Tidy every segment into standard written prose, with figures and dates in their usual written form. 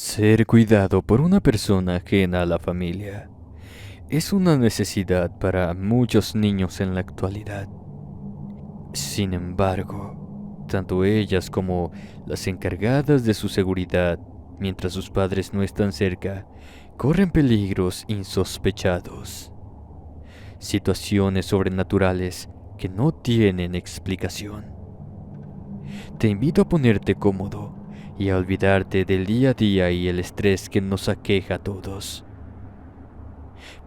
Ser cuidado por una persona ajena a la familia es una necesidad para muchos niños en la actualidad. Sin embargo, tanto ellas como las encargadas de su seguridad, mientras sus padres no están cerca, corren peligros insospechados, situaciones sobrenaturales que no tienen explicación. Te invito a ponerte cómodo y a olvidarte del día a día y el estrés que nos aqueja a todos.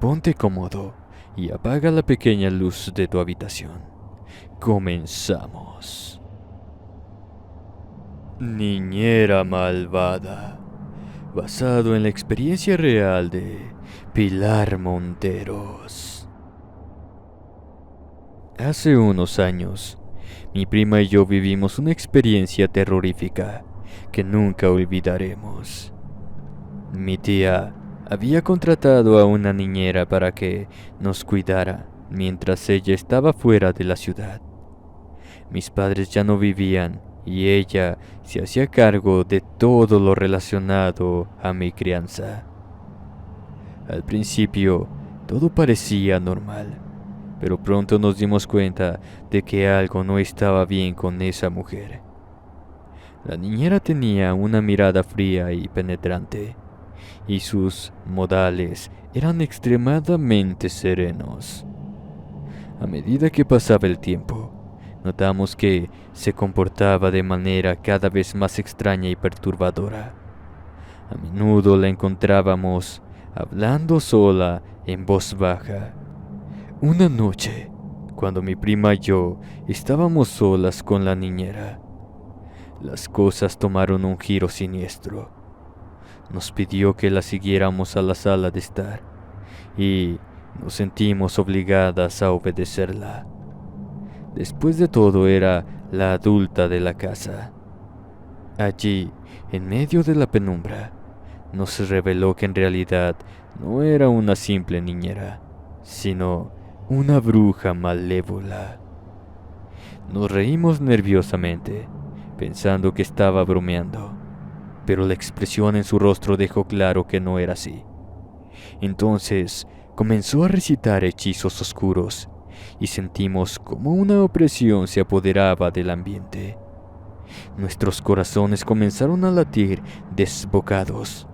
Ponte cómodo y apaga la pequeña luz de tu habitación. Comenzamos. Niñera malvada, basado en la experiencia real de Pilar Monteros. Hace unos años, mi prima y yo vivimos una experiencia terrorífica que nunca olvidaremos. Mi tía había contratado a una niñera para que nos cuidara mientras ella estaba fuera de la ciudad. Mis padres ya no vivían y ella se hacía cargo de todo lo relacionado a mi crianza. Al principio, todo parecía normal, pero pronto nos dimos cuenta de que algo no estaba bien con esa mujer. La niñera tenía una mirada fría y penetrante, y sus modales eran extremadamente serenos. A medida que pasaba el tiempo, notamos que se comportaba de manera cada vez más extraña y perturbadora. A menudo la encontrábamos hablando sola en voz baja. Una noche, cuando mi prima y yo estábamos solas con la niñera, las cosas tomaron un giro siniestro. Nos pidió que la siguiéramos a la sala de estar y nos sentimos obligadas a obedecerla. Después de todo, era la adulta de la casa. Allí, en medio de la penumbra, nos reveló que en realidad no era una simple niñera, sino una bruja malévola. Nos reímos nerviosamente, pensando que estaba bromeando, pero la expresión en su rostro dejó claro que no era así. Entonces comenzó a recitar hechizos oscuros y sentimos como una opresión se apoderaba del ambiente. Nuestros corazones comenzaron a latir desbocados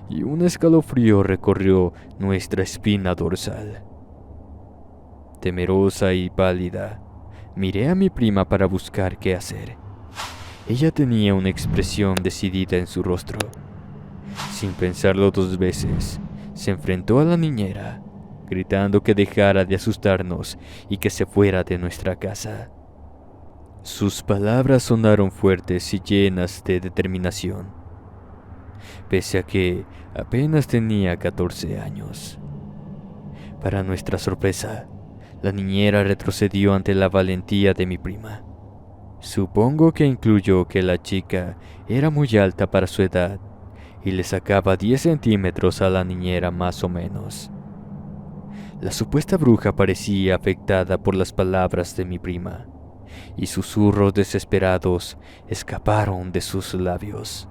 y un escalofrío recorrió nuestra espina dorsal. Temerosa y pálida, miré a mi prima para buscar qué hacer. Ella tenía una expresión decidida en su rostro. Sin pensarlo dos veces, se enfrentó a la niñera, gritando que dejara de asustarnos y que se fuera de nuestra casa. Sus palabras sonaron fuertes y llenas de determinación, pese a que apenas tenía 14 años. Para nuestra sorpresa, la niñera retrocedió ante la valentía de mi prima. Supongo que incluyó que la chica era muy alta para su edad y le sacaba 10 centímetros a la niñera más o menos. La supuesta bruja parecía afectada por las palabras de mi prima, y susurros desesperados escaparon de sus labios.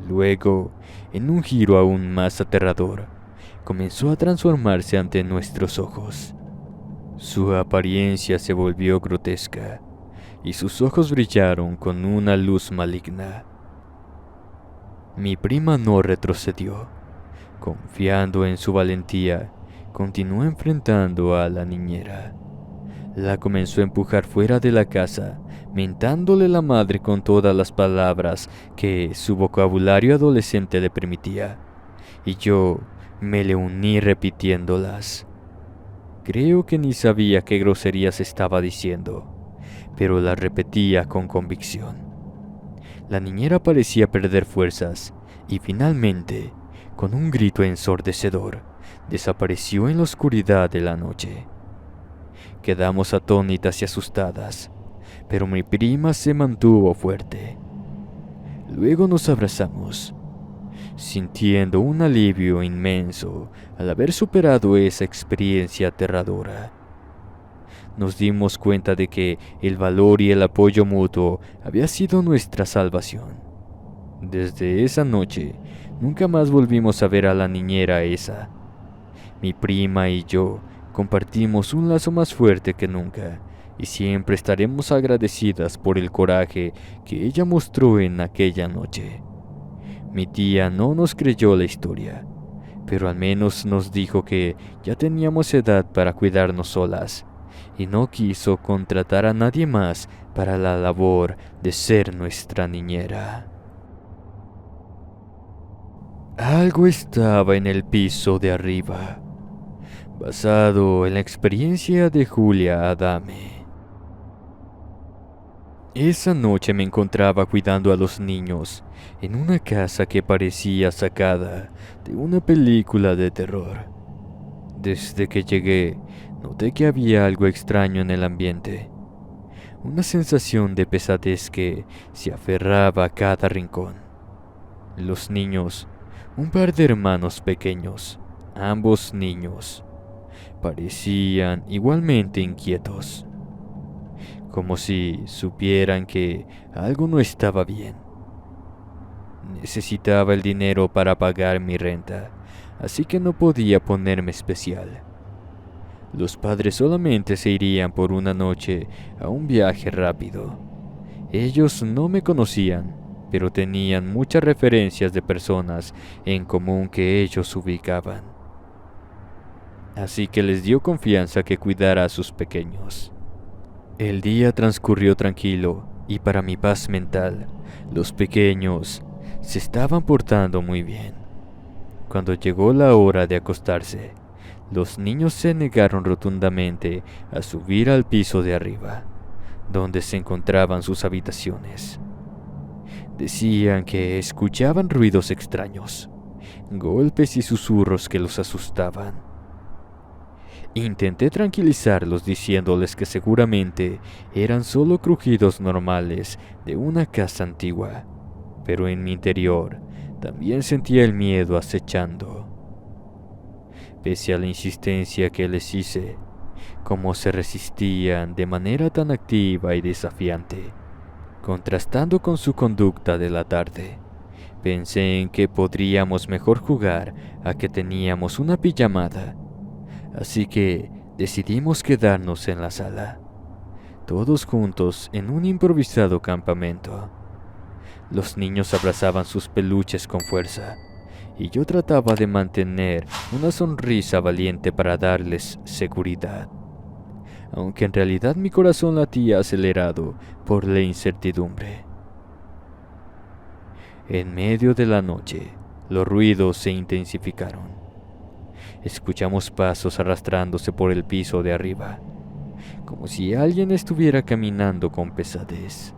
Luego, en un giro aún más aterrador, comenzó a transformarse ante nuestros ojos. Su apariencia se volvió grotesca, y sus ojos brillaron con una luz maligna. Mi prima no retrocedió. Confiando en su valentía, continuó enfrentando a la niñera. La comenzó a empujar fuera de la casa, mentándole la madre con todas las palabras que su vocabulario adolescente le permitía, y yo me le uní repitiéndolas. Creo que ni sabía qué groserías estaba diciendo, pero las repetía con convicción. La niñera parecía perder fuerzas y finalmente, con un grito ensordecedor, desapareció en la oscuridad de la noche. Quedamos atónitas y asustadas, pero mi prima se mantuvo fuerte. Luego nos abrazamos, sintiendo un alivio inmenso al haber superado esa experiencia aterradora. Nos dimos cuenta de que el valor y el apoyo mutuo había sido nuestra salvación. Desde esa noche, nunca más volvimos a ver a la niñera esa. Mi prima y yo compartimos un lazo más fuerte que nunca, y siempre estaremos agradecidas por el coraje que ella mostró en aquella noche. Mi tía no nos creyó la historia, pero al menos nos dijo que ya teníamos edad para cuidarnos solas, y no quiso contratar a nadie más para la labor de ser nuestra niñera. Algo estaba en el piso de arriba, basado en la experiencia de Julia Adame. Esa noche me encontraba cuidando a los niños en una casa que parecía sacada de una película de terror. Desde que llegué, noté que había algo extraño en el ambiente, una sensación de pesadez que se aferraba a cada rincón. Los niños, un par de hermanos pequeños, ambos niños, parecían igualmente inquietos, como si supieran que algo no estaba bien. Necesitaba el dinero para pagar mi renta, así que no podía ponerme especial. Los padres solamente se irían por una noche a un viaje rápido. Ellos no me conocían, pero tenían muchas referencias de personas en común que ellos ubicaban. Así que les dio confianza que cuidara a sus pequeños. El día transcurrió tranquilo y para mi paz mental, los pequeños se estaban portando muy bien. Cuando llegó la hora de acostarse, los niños se negaron rotundamente a subir al piso de arriba, donde se encontraban sus habitaciones. Decían que escuchaban ruidos extraños, golpes y susurros que los asustaban. Intenté tranquilizarlos diciéndoles que seguramente eran solo crujidos normales de una casa antigua, pero en mi interior también sentía el miedo acechando. Pese a la insistencia que les hice, cómo se resistían de manera tan activa y desafiante, contrastando con su conducta de la tarde, pensé en que podríamos mejor jugar a que teníamos una pijamada. Así que decidimos quedarnos en la sala, todos juntos en un improvisado campamento. Los niños abrazaban sus peluches con fuerza, y yo trataba de mantener una sonrisa valiente para darles seguridad, aunque en realidad mi corazón latía acelerado por la incertidumbre. En medio de la noche, los ruidos se intensificaron. Escuchamos pasos arrastrándose por el piso de arriba, como si alguien estuviera caminando con pesadez.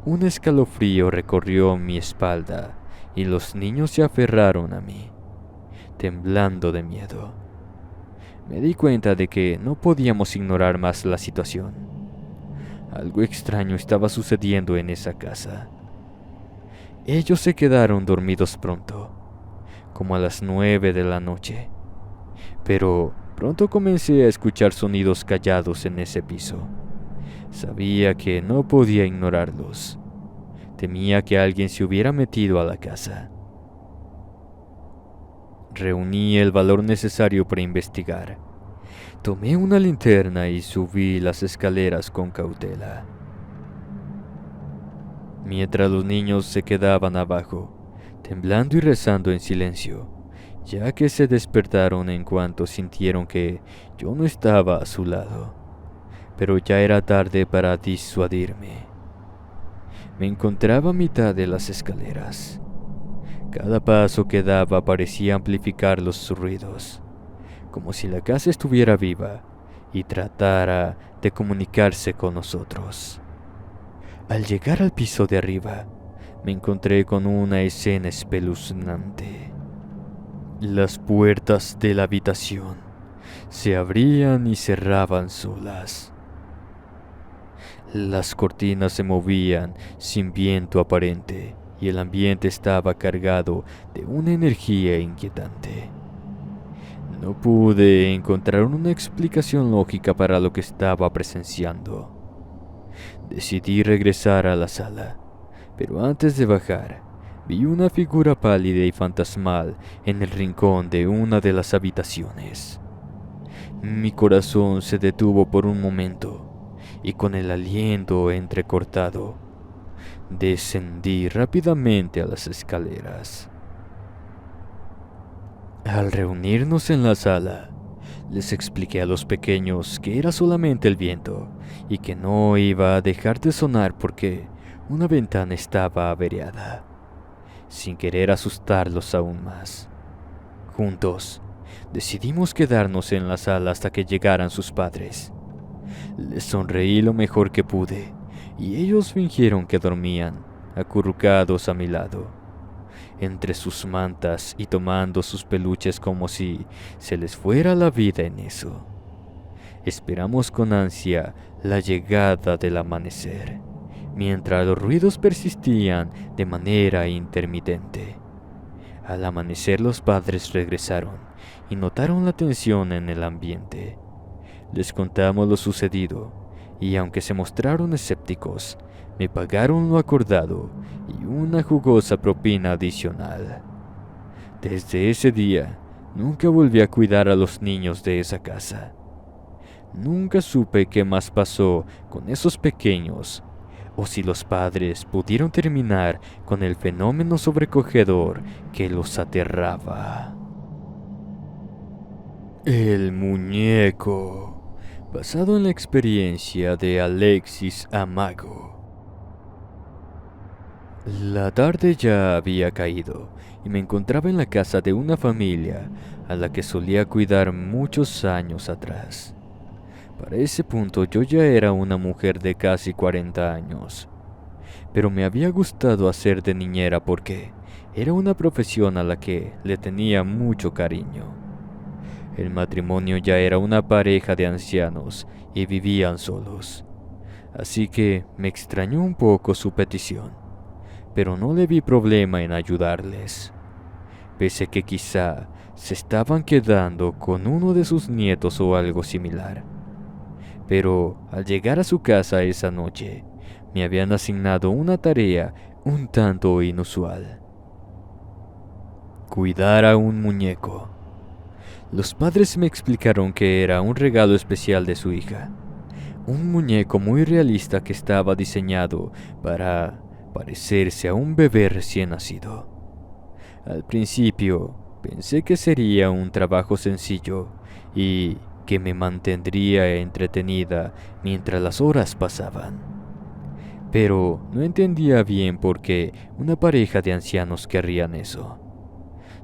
Un escalofrío recorrió mi espalda y los niños se aferraron a mí, temblando de miedo. Me di cuenta de que no podíamos ignorar más la situación. Algo extraño estaba sucediendo en esa casa. Ellos se quedaron dormidos pronto, como a las 9 de la noche, pero pronto comencé a escuchar sonidos callados en ese piso. Sabía que no podía ignorarlos. Temía que alguien se hubiera metido a la casa. Reuní el valor necesario para investigar. Tomé una linterna y subí las escaleras con cautela. Mientras los niños se quedaban abajo, temblando y rezando en silencio, ya que se despertaron en cuanto sintieron que yo no estaba a su lado. Pero ya era tarde para disuadirme. Me encontraba a mitad de las escaleras. Cada paso que daba parecía amplificar los ruidos, como si la casa estuviera viva y tratara de comunicarse con nosotros. Al llegar al piso de arriba, me encontré con una escena espeluznante. Las puertas de la habitación se abrían y cerraban solas. Las cortinas se movían sin viento aparente y el ambiente estaba cargado de una energía inquietante. No pude encontrar una explicación lógica para lo que estaba presenciando. Decidí regresar a la sala, Pero antes de bajar, vi una figura pálida y fantasmal en el rincón de una de las habitaciones. Mi corazón se detuvo por un momento y con el aliento entrecortado, descendí rápidamente a las escaleras. Al reunirnos en la sala, les expliqué a los pequeños que era solamente el viento y que no iba a dejar de sonar porque una ventana estaba averiada, sin querer asustarlos aún más. Juntos, decidimos quedarnos en la sala hasta que llegaran sus padres. Les sonreí lo mejor que pude y ellos fingieron que dormían, acurrucados a mi lado, entre sus mantas y tomando sus peluches como si se les fuera la vida en eso. Esperamos con ansia la llegada del amanecer, mientras los ruidos persistían de manera intermitente. Al amanecer los padres regresaron y notaron la tensión en el ambiente. Les contamos lo sucedido y aunque se mostraron escépticos, me pagaron lo acordado y una jugosa propina adicional. Desde ese día, nunca volví a cuidar a los niños de esa casa. Nunca supe qué más pasó con esos pequeños, o si los padres pudieron terminar con el fenómeno sobrecogedor que los aterraba. El muñeco, basado en la experiencia de Alexis Amago. La tarde ya había caído y me encontraba en la casa de una familia a la que solía cuidar muchos años atrás. Para ese punto yo ya era una mujer de casi 40 años, pero me había gustado hacer de niñera porque era una profesión a la que le tenía mucho cariño. El matrimonio ya era una pareja de ancianos y vivían solos, así que me extrañó un poco su petición, pero no le vi problema en ayudarles, pese que quizá se estaban quedando con uno de sus nietos o algo similar. Pero al llegar a su casa esa noche, me habían asignado una tarea un tanto inusual: cuidar a un muñeco. Los padres me explicaron que era un regalo especial de su hija, un muñeco muy realista que estaba diseñado para parecerse a un bebé recién nacido. Al principio pensé que sería un trabajo sencillo y que me mantendría entretenida mientras las horas pasaban. Pero no entendía bien por qué una pareja de ancianos querrían eso.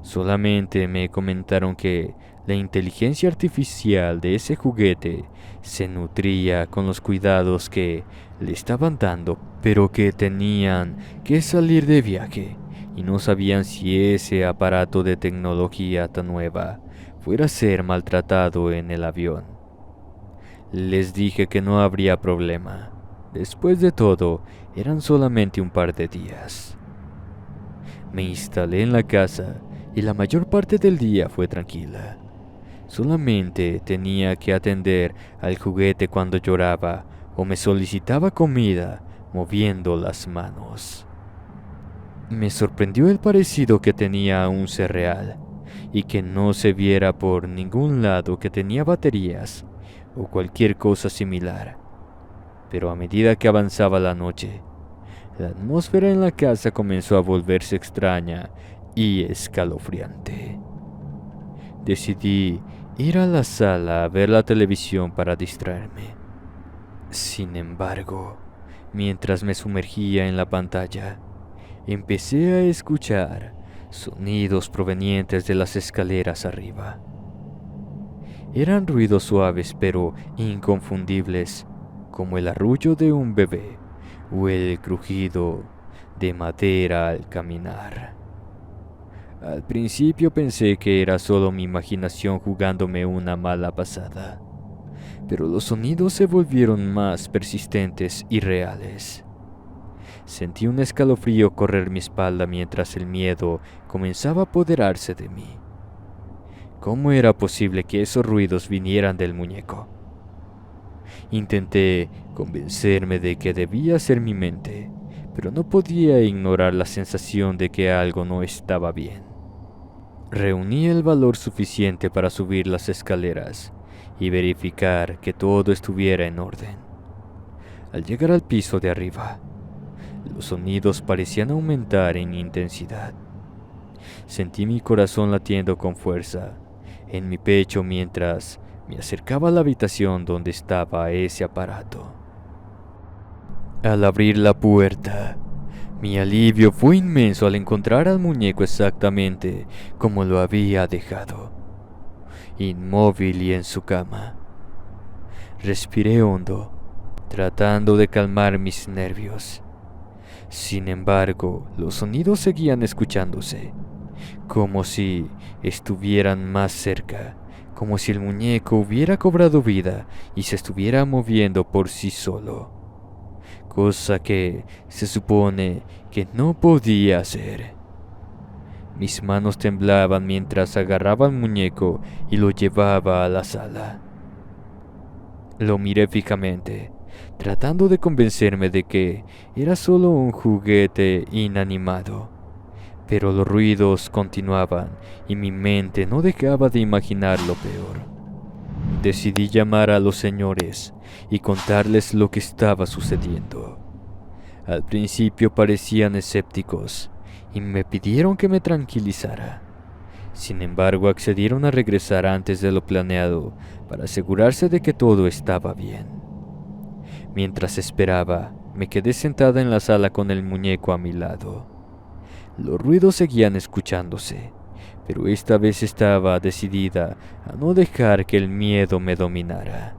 Solamente me comentaron que la inteligencia artificial de ese juguete se nutría con los cuidados que le estaban dando, pero que tenían que salir de viaje y no sabían si ese aparato de tecnología tan nueva fuera a ser maltratado en el avión. Les dije que no habría problema. Después de todo, eran solamente un par de días. Me instalé en la casa y la mayor parte del día fue tranquila. Solamente tenía que atender al juguete cuando lloraba o me solicitaba comida moviendo las manos. Me sorprendió el parecido que tenía a un ser real y que no se viera por ningún lado que tenía baterías o cualquier cosa similar. Pero a medida que avanzaba la noche, la atmósfera en la casa comenzó a volverse extraña y escalofriante. Decidí ir a la sala a ver la televisión para distraerme. Sin embargo, mientras me sumergía en la pantalla, empecé a escuchar sonidos provenientes de las escaleras arriba. Eran ruidos suaves pero inconfundibles, como el arrullo de un bebé o el crujido de madera al caminar. Al principio pensé que era solo mi imaginación jugándome una mala pasada, pero los sonidos se volvieron más persistentes y reales. Sentí un escalofrío correr mi espalda mientras el miedo comenzaba a apoderarse de mí. ¿Cómo era posible que esos ruidos vinieran del muñeco? Intenté convencerme de que debía ser mi mente, pero no podía ignorar la sensación de que algo no estaba bien. Reuní el valor suficiente para subir las escaleras y verificar que todo estuviera en orden. Al llegar al piso de arriba, los sonidos parecían aumentar en intensidad. Sentí mi corazón latiendo con fuerza en mi pecho mientras me acercaba a la habitación donde estaba ese aparato. Al abrir la puerta, mi alivio fue inmenso al encontrar al muñeco exactamente como lo había dejado, inmóvil y en su cama. Respiré hondo, tratando de calmar mis nervios. Sin embargo, los sonidos seguían escuchándose, como si estuvieran más cerca, como si el muñeco hubiera cobrado vida y se estuviera moviendo por sí solo, cosa que se supone que no podía hacer. Mis manos temblaban mientras agarraba al muñeco y lo llevaba a la sala. Lo miré fijamente, tratando de convencerme de que era solo un juguete inanimado. Pero los ruidos continuaban y mi mente no dejaba de imaginar lo peor. Decidí llamar a los señores y contarles lo que estaba sucediendo. Al principio parecían escépticos y me pidieron que me tranquilizara. Sin embargo, accedieron a regresar antes de lo planeado para asegurarse de que todo estaba bien. Mientras esperaba, me quedé sentada en la sala con el muñeco a mi lado. Los ruidos seguían escuchándose, pero esta vez estaba decidida a no dejar que el miedo me dominara.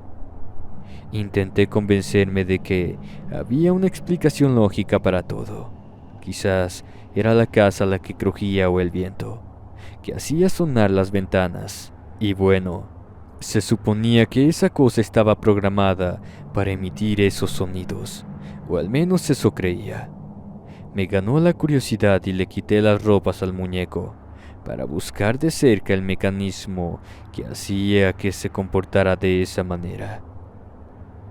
Intenté convencerme de que había una explicación lógica para todo. Quizás era la casa la que crujía o el viento, que hacía sonar las ventanas. Y bueno, se suponía que esa cosa estaba programada para emitir esos sonidos, o al menos eso creía. Me ganó la curiosidad y le quité las ropas al muñeco para buscar de cerca el mecanismo que hacía que se comportara de esa manera.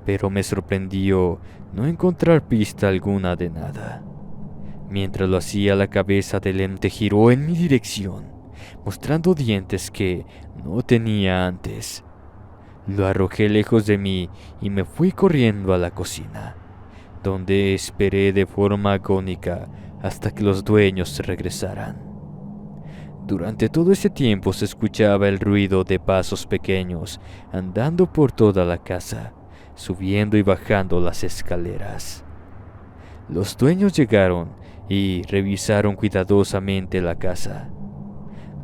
Pero me sorprendió no encontrar pista alguna de nada. Mientras lo hacía, la cabeza del ente giró en mi dirección, mostrando dientes que no tenía antes. Lo arrojé lejos de mí y me fui corriendo a la cocina, donde esperé de forma agónica hasta que los dueños regresaran. Durante todo ese tiempo se escuchaba el ruido de pasos pequeños andando por toda la casa, subiendo y bajando las escaleras. Los dueños llegaron y revisaron cuidadosamente la casa.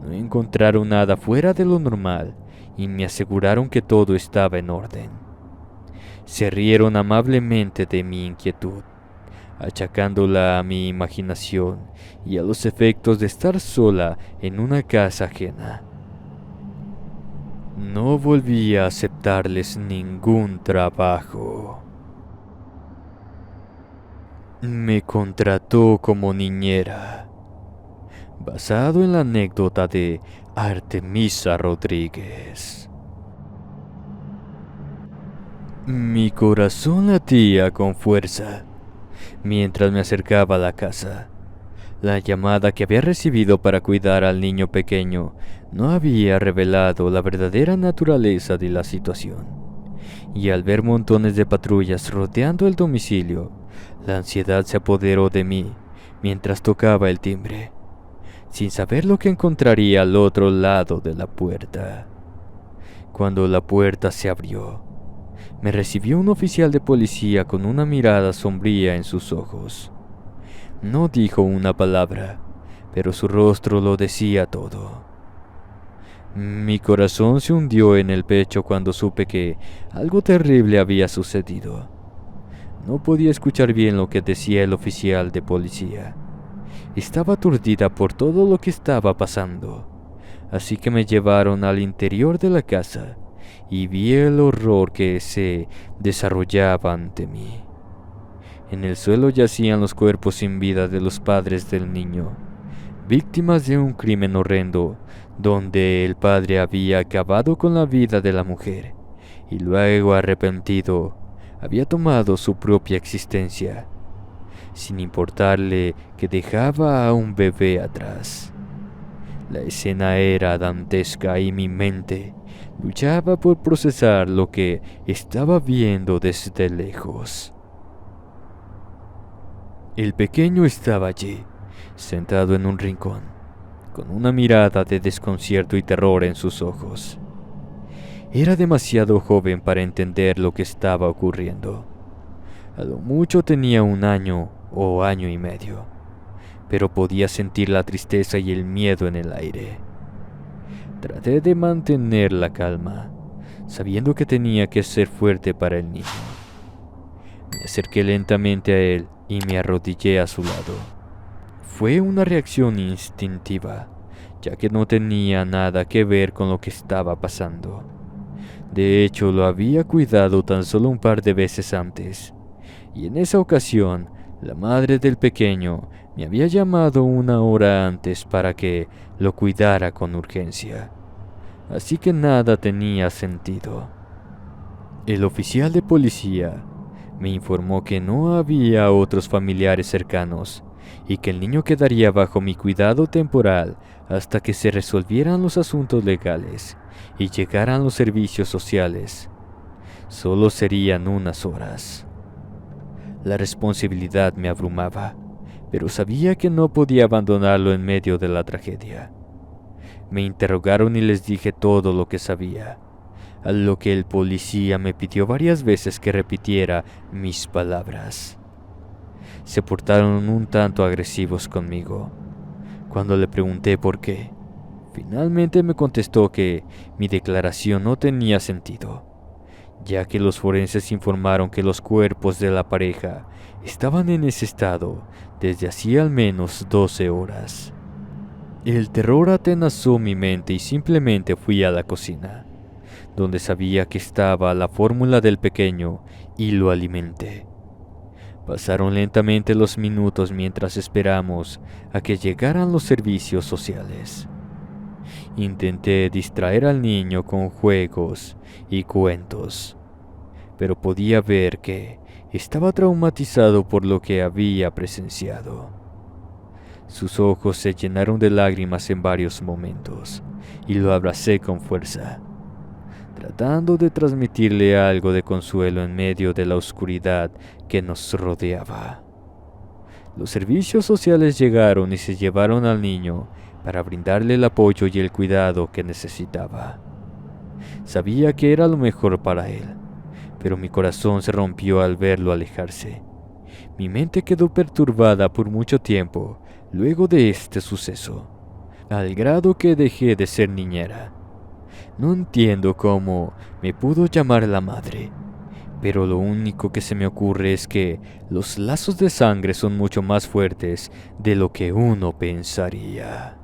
No encontraron nada fuera de lo normal y me aseguraron que todo estaba en orden. Se rieron amablemente de mi inquietud, achacándola a mi imaginación y a los efectos de estar sola en una casa ajena. No volví a aceptarles ningún trabajo. Me contrató como niñera, basado en la anécdota de Artemisa Rodríguez. Mi corazón latía con fuerza mientras me acercaba a la casa. La llamada que había recibido para cuidar al niño pequeño no había revelado la verdadera naturaleza de la situación. Y al ver montones de patrullas rodeando el domicilio, la ansiedad se apoderó de mí mientras tocaba el timbre, sin saber lo que encontraría al otro lado de la puerta. Cuando la puerta se abrió, me recibió un oficial de policía con una mirada sombría en sus ojos. No dijo una palabra, pero su rostro lo decía todo. Mi corazón se hundió en el pecho cuando supe que algo terrible había sucedido. No podía escuchar bien lo que decía el oficial de policía. Estaba aturdida por todo lo que estaba pasando, así que me llevaron al interior de la casa y vi el horror que se desarrollaba ante mí. En el suelo yacían los cuerpos sin vida de los padres del niño, víctimas de un crimen horrendo donde el padre había acabado con la vida de la mujer y luego, arrepentido, había tomado su propia existencia. sin importarle que dejaba a un bebé atrás. La escena era dantesca y mi mente luchaba por procesar lo que estaba viendo desde lejos. El pequeño estaba allí, sentado en un rincón, con una mirada de desconcierto y terror en sus ojos. Era demasiado joven para entender lo que estaba ocurriendo. A lo mucho tenía 1 año o año y medio, pero podía sentir la tristeza y el miedo en el aire. Traté de mantener la calma, sabiendo que tenía que ser fuerte para el niño. Me acerqué lentamente a él y me arrodillé a su lado. Fue una reacción instintiva, ya que no tenía nada que ver con lo que estaba pasando. De hecho, lo había cuidado tan solo un par de veces antes, y en esa ocasión, la madre del pequeño me había llamado 1 hora antes para que lo cuidara con urgencia. Así que nada tenía sentido. El oficial de policía me informó que no había otros familiares cercanos y que el niño quedaría bajo mi cuidado temporal hasta que se resolvieran los asuntos legales y llegaran los servicios sociales. Solo serían unas horas. La responsabilidad me abrumaba, pero sabía que no podía abandonarlo en medio de la tragedia. Me interrogaron y les dije todo lo que sabía, a lo que el policía me pidió varias veces que repitiera mis palabras. Se portaron un tanto agresivos conmigo. Cuando le pregunté por qué, finalmente me contestó que mi declaración no tenía sentido, ya que los forenses informaron que los cuerpos de la pareja estaban en ese estado desde hacía al menos 12 horas. El terror atenazó mi mente y simplemente fui a la cocina, donde sabía que estaba la fórmula del pequeño, y lo alimenté. Pasaron lentamente los minutos mientras esperamos a que llegaran los servicios sociales. Intenté distraer al niño con juegos y cuentos, pero podía ver que estaba traumatizado por lo que había presenciado. Sus ojos se llenaron de lágrimas en varios momentos y lo abracé con fuerza, tratando de transmitirle algo de consuelo en medio de la oscuridad que nos rodeaba. Los servicios sociales llegaron y se llevaron al niño para brindarle el apoyo y el cuidado que necesitaba. Sabía que era lo mejor para él, pero mi corazón se rompió al verlo alejarse. Mi mente quedó perturbada por mucho tiempo luego de este suceso, al grado que dejé de ser niñera. No entiendo cómo me pudo llamar la madre, pero lo único que se me ocurre es que los lazos de sangre son mucho más fuertes de lo que uno pensaría.